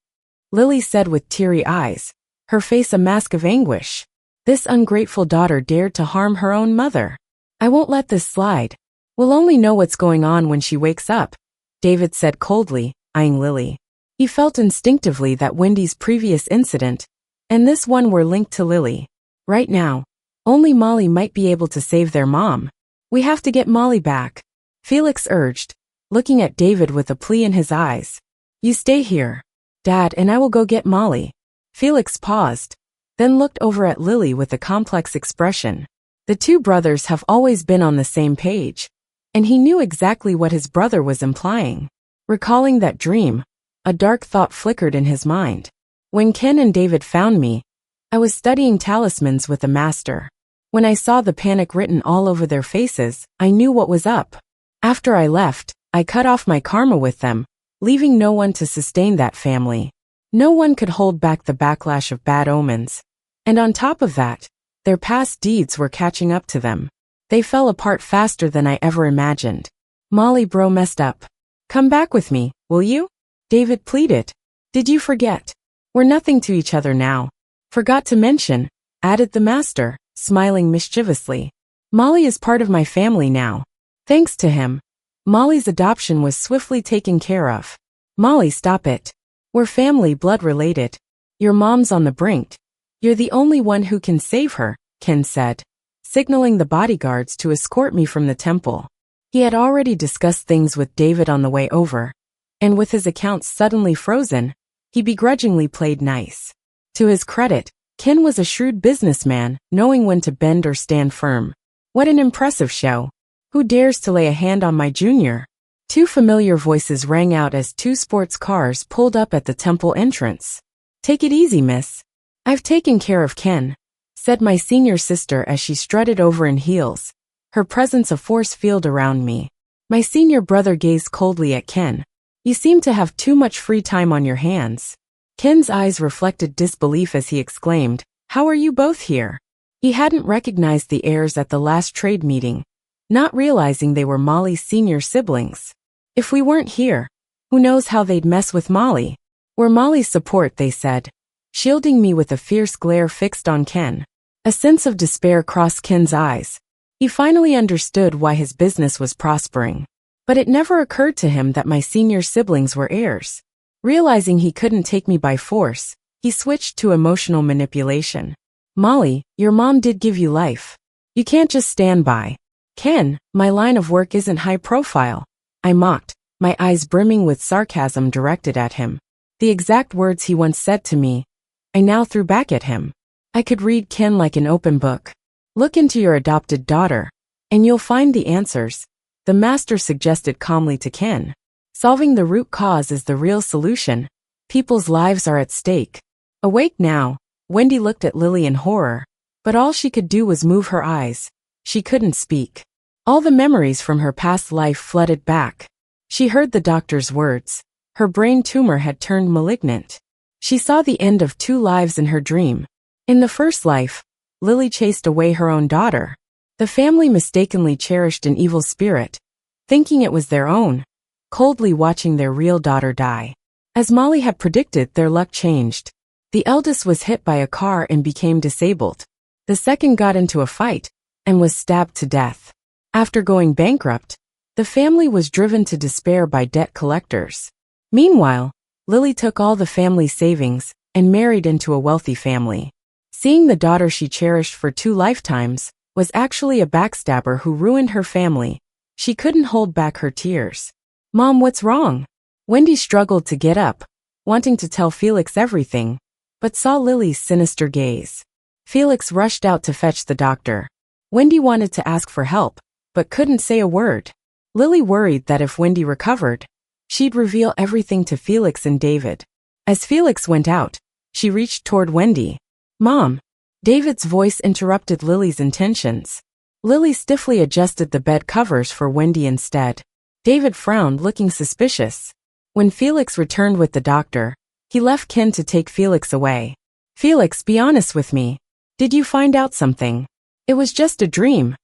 Lily said with teary eyes, her face a mask of anguish. This ungrateful daughter dared to harm her own mother. "I won't let this slide. We'll only know what's going on when she wakes up," David said coldly, eyeing Lily. He felt instinctively that Wendy's previous incident and this one were linked to Lily. Right now, only Molly might be able to save their mom. "We have to get Molly back," Felix urged, looking at David with a plea in his eyes. "You stay here, Dad, and I will go get Molly." Felix paused, then looked over at Lily with a complex expression. The two brothers have always been on the same page, and he knew exactly what his brother was implying. Recalling that dream, a dark thought flickered in his mind. "When Ken and David found me, I was studying talismans with the master. When I saw the panic written all over their faces, I knew what was up. After I left, I cut off my karma with them, leaving no one to sustain that family. No one could hold back the backlash of bad omens. And on top of that, their past deeds were catching up to them. They fell apart faster than I ever imagined. Molly bro messed up. Come back with me, will you?" David pleaded. "Did you forget? We're nothing to each other now." "Forgot to mention," added the master, smiling mischievously. "Molly is part of my family now. Thanks to him, Molly's adoption was swiftly taken care of." "Molly, stop it. We're family blood related. Your mom's on the brink. You're the only one who can save her," Ken said, signaling the bodyguards to escort me from the temple. He had already discussed things with David on the way over, and with his accounts suddenly frozen, he begrudgingly played nice. To his credit, Ken was a shrewd businessman, knowing when to bend or stand firm. "What an impressive show. Who dares to lay a hand on my junior?" Two familiar voices rang out as two sports cars pulled up at the temple entrance. "Take it easy, miss. I've taken care of Ken," said my senior sister as she strutted over in heels, her presence a force field around me. My senior brother gazed coldly at Ken. "You seem to have too much free time on your hands." Ken's eyes reflected disbelief as he exclaimed, "How are you both here?" He hadn't recognized the heirs at the last trade meeting, not realizing they were Molly's senior siblings. "If we weren't here, who knows how they'd mess with Molly?" "We're Molly's support," they said, shielding me with a fierce glare fixed on Ken. A sense of despair crossed Ken's eyes. He finally understood why his business was prospering. But it never occurred to him that my senior siblings were heirs. Realizing he couldn't take me by force, he switched to emotional manipulation. Molly, your mom did give you life. You can't just stand by. Ken, my line of work isn't high profile. I mocked, my eyes brimming with sarcasm directed at him. The exact words he once said to me, I now threw back at him. I could read Ken like an open book. Look into your adopted daughter, and you'll find the answers, the master suggested calmly to Ken. Solving the root cause is the real solution. People's lives are at stake. Awake now, Wendy looked at Lily in horror, but all she could do was move her eyes. She couldn't speak. All the memories from her past life flooded back. She heard the doctor's words. Her brain tumor had turned malignant. She saw the end of 2 lives in her dream. In the first life, Lily chased away her own daughter. The family mistakenly cherished an evil spirit, thinking it was their own, coldly watching their real daughter die. As Molly had predicted, their luck changed. The eldest was hit by a car and became disabled. The second got into a fight and was stabbed to death. After going bankrupt, the family was driven to despair by debt collectors. Meanwhile, Lily took all the family savings and married into a wealthy family. Seeing the daughter she cherished for 2 lifetimes was actually a backstabber who ruined her family, she couldn't hold back her tears. Mom, what's wrong? Wendy struggled to get up, wanting to tell Felix everything, but saw Lily's sinister gaze. Felix rushed out to fetch the doctor. Wendy wanted to ask for help, but couldn't say a word. Lily worried that if Wendy recovered, she'd reveal everything to Felix and David. As Felix went out, she reached toward Wendy. Mom! David's voice interrupted Lily's intentions. Lily stiffly adjusted the bed covers for Wendy instead. David frowned, looking suspicious. When Felix returned with the doctor, he left Ken to take Felix away. Felix, be honest with me. Did you find out something? It was just a dream.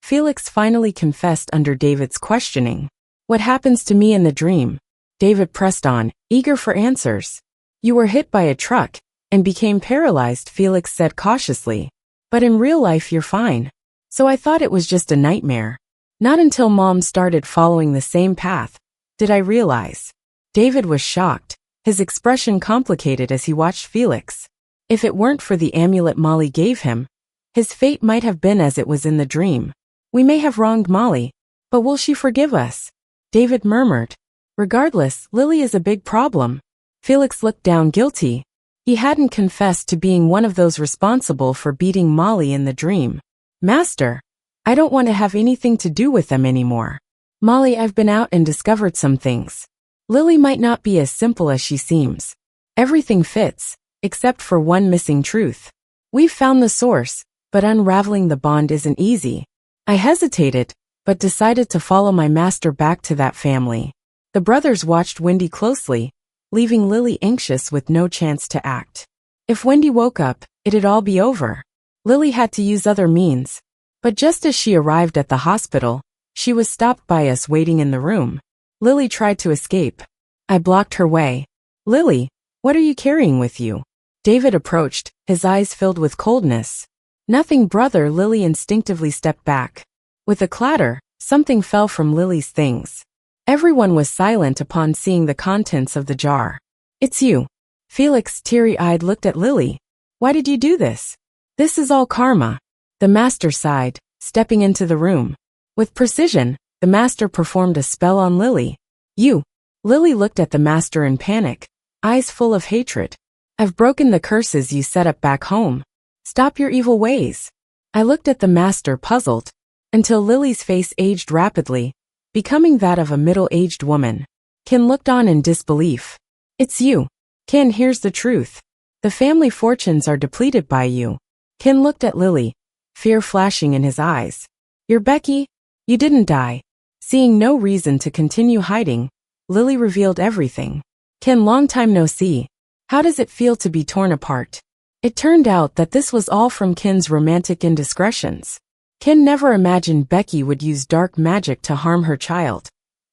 Felix finally confessed under David's questioning. What happens to me in the dream? David pressed on, eager for answers. You were hit by a truck and became paralyzed, Felix said cautiously. But in real life you're fine. So I thought it was just a nightmare. Not until Mom started following the same path did I realize. David was shocked, his expression complicated as he watched Felix. If it weren't for the amulet Molly gave him, his fate might have been as it was in the dream. We may have wronged Molly, but will she forgive us? David murmured. Regardless, Lily is a big problem. Felix looked down guilty. He hadn't confessed to being one of those responsible for beating Molly in the dream. Master, I don't want to have anything to do with them anymore. Molly, I've been out and discovered some things. Lily might not be as simple as she seems. Everything fits, except for one missing truth. We've found the source, but unraveling the bond isn't easy. I hesitated, but decided to follow my master back to that family. The brothers watched Wendy closely, leaving Lily anxious with no chance to act. If Wendy woke up, it'd all be over. Lily had to use other means. But just as she arrived at the hospital, she was stopped by us waiting in the room. Lily tried to escape. I blocked her way. Lily, what are you carrying with you? David approached, his eyes filled with coldness. Nothing, brother. Lily instinctively stepped back. With a clatter, something fell from Lily's things. Everyone was silent upon seeing the contents of the jar. It's you. Felix, teary-eyed, looked at Lily. Why did you do this? This is all karma. The master sighed, stepping into the room. With precision, the master performed a spell on Lily. You. Lily looked at the master in panic, eyes full of hatred. I've broken the curses you set up back home. Stop your evil ways. I looked at the master, puzzled, until Lily's face aged rapidly, becoming that of a middle-aged woman. Ken looked on in disbelief. It's you. Ken, here's the truth. The family fortunes are depleted by you. Ken looked at Lily, fear flashing in his eyes. You're Becky? You didn't die. Seeing no reason to continue hiding, Lily revealed everything. Ken, long time no see. How does it feel to be torn apart? It turned out that this was all from Ken's romantic indiscretions. Ken never imagined Becky would use dark magic to harm her child,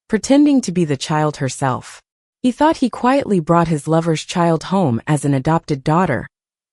pretending to be the child herself. He thought he quietly brought his lover's child home as an adopted daughter,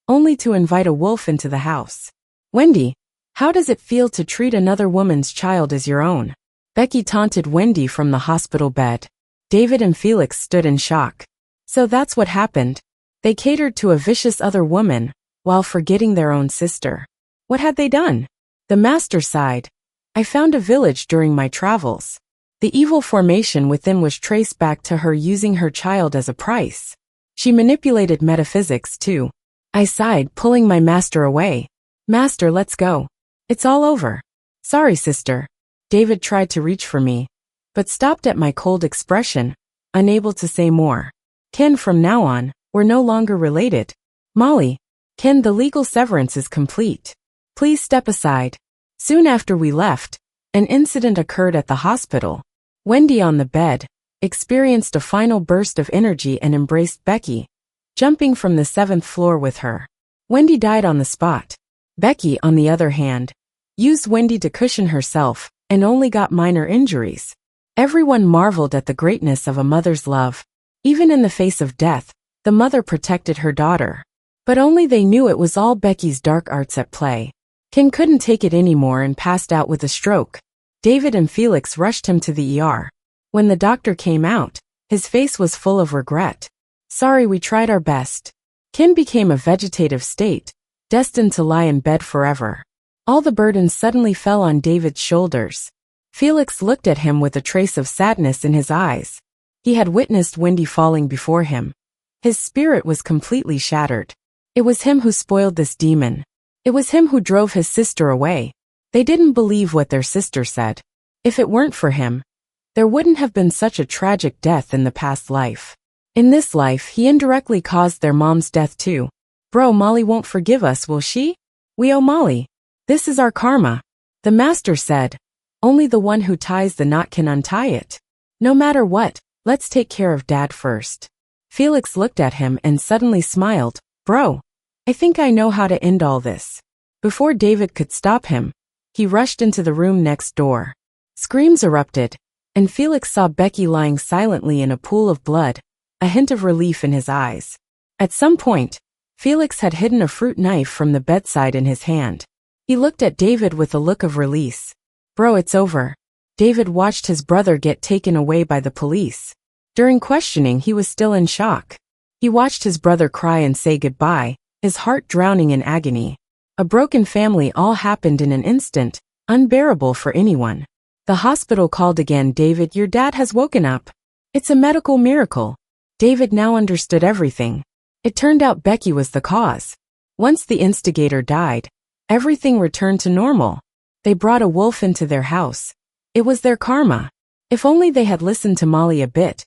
only to invite a wolf into the house. Wendy, how does it feel to treat another woman's child as your own? Becky taunted Wendy from the hospital bed. David and Felix stood in shock. So that's what happened. They catered to a vicious other woman, while forgetting their own sister. What had they done? The master sighed. I found a village during my travels. The evil formation within was traced back to her using her child as a price. She manipulated metaphysics too. I sighed, pulling my master away. Master, let's go. It's all over. Sorry, sister. David tried to reach for me, but stopped at my cold expression, unable to say more. Ken, from now on, we're no longer related. Molly. Ken, the legal severance is complete. Please step aside. Soon after we left, an incident occurred at the hospital. Wendy, on the bed, experienced a final burst of energy and embraced Becky, jumping from the 7th floor with her. Wendy died on the spot. Becky, on the other hand, used Wendy to cushion herself and only got minor injuries. Everyone marveled at the greatness of a mother's love. Even in the face of death, the mother protected her daughter. But only they knew it was all Becky's dark arts at play. Ken couldn't take it anymore and passed out with a stroke. David and Felix rushed him to the ER. When the doctor came out, his face was full of regret. Sorry, we tried our best. Ken became a vegetative state, destined to lie in bed forever. All the burden suddenly fell on David's shoulders. Felix looked at him with a trace of sadness in his eyes. He had witnessed Wendy falling before him. His spirit was completely shattered. It was him who spoiled this demon. It was him who drove his sister away. They didn't believe what their sister said. If it weren't for him, there wouldn't have been such a tragic death in the past life. In this life, he indirectly caused their mom's death too. Bro, Molly won't forgive us, will she? We owe Molly. This is our karma. The master said, only the one who ties the knot can untie it. No matter what, let's take care of Dad first. Felix looked at him and suddenly smiled. Bro, I think I know how to end all this. Before David could stop him, he rushed into the room next door. Screams erupted, and Felix saw Becky lying silently in a pool of blood, a hint of relief in his eyes. At some point, Felix had hidden a fruit knife from the bedside in his hand. He looked at David with a look of release. Bro, it's over. David watched his brother get taken away by the police. During questioning, he was still in shock. He watched his brother cry and say goodbye, his heart drowning in agony. A broken family all happened in an instant, unbearable for anyone. The hospital called again. David, your dad has woken up. It's a medical miracle. David now understood everything. It turned out Becky was the cause. Once the instigator died, everything returned to normal. They brought a wolf into their house. It was their karma. If only they had listened to Molly a bit,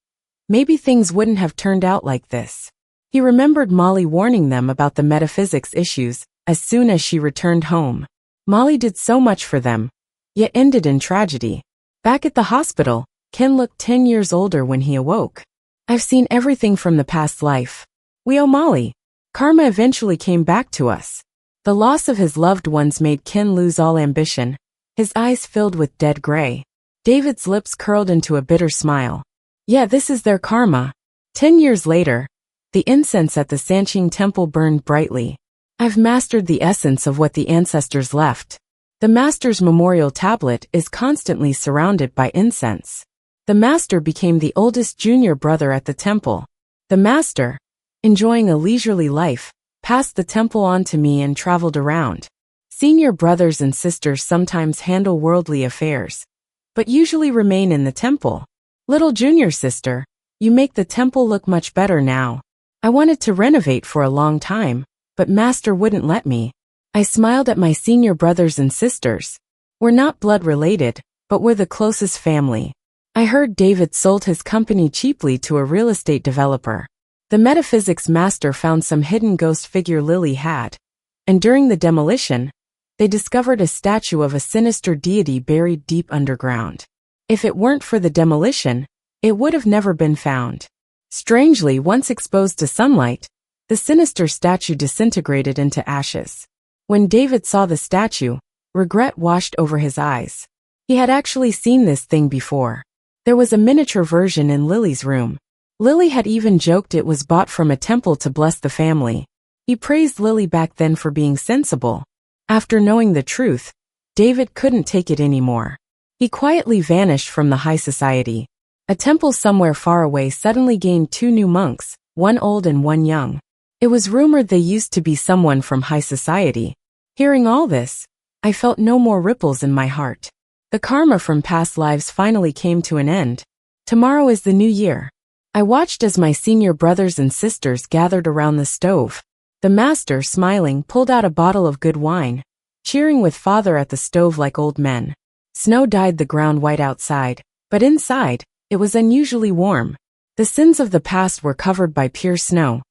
maybe things wouldn't have turned out like this. He remembered Molly warning them about the metaphysics issues as soon as she returned home. Molly did so much for them, yet ended in tragedy. Back at the hospital, Ken looked 10 years older when he awoke. I've seen everything from the past life. We owe Molly. Karma eventually came back to us. The loss of his loved ones made Ken lose all ambition, his eyes filled with dead gray. David's lips curled into a bitter smile. Yeah, this is their karma. 10 years later, the incense at the Sanqing temple burned brightly. I've mastered the essence of what the ancestors left. The master's memorial tablet is constantly surrounded by incense. The master became the oldest junior brother at the temple. The master, enjoying a leisurely life, passed the temple on to me and traveled around. Senior brothers and sisters sometimes handle worldly affairs, but usually remain in the temple. Little junior sister, you make the temple look much better now. I wanted to renovate for a long time, but master wouldn't let me. I smiled at my senior brothers and sisters. We're not blood related, but we're the closest family. I heard David sold his company cheaply to a real estate developer. The metaphysics master found some hidden ghost figure Lily had, and during the demolition, they discovered a statue of a sinister deity buried deep underground. If it weren't for the demolition, it would have never been found. Strangely, once exposed to sunlight, the sinister statue disintegrated into ashes. When David saw the statue, regret washed over his eyes. He had actually seen this thing before. There was a miniature version in Lily's room. Lily had even joked it was bought from a temple to bless the family. He praised Lily back then for being sensible. After knowing the truth, David couldn't take it anymore. He quietly vanished from the high society. A temple somewhere far away suddenly gained 2 new monks, one old and one young. It was rumored they used to be someone from high society. Hearing all this, I felt no more ripples in my heart. The karma from past lives finally came to an end. Tomorrow is the new year. I watched as my senior brothers and sisters gathered around the stove. The master, smiling, pulled out a bottle of good wine, cheering with father at the stove like old men. Snow dyed the ground white outside, but inside, it was unusually warm. The sins of the past were covered by pure snow,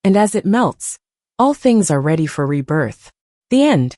and as it melts, all things are ready for rebirth. The end.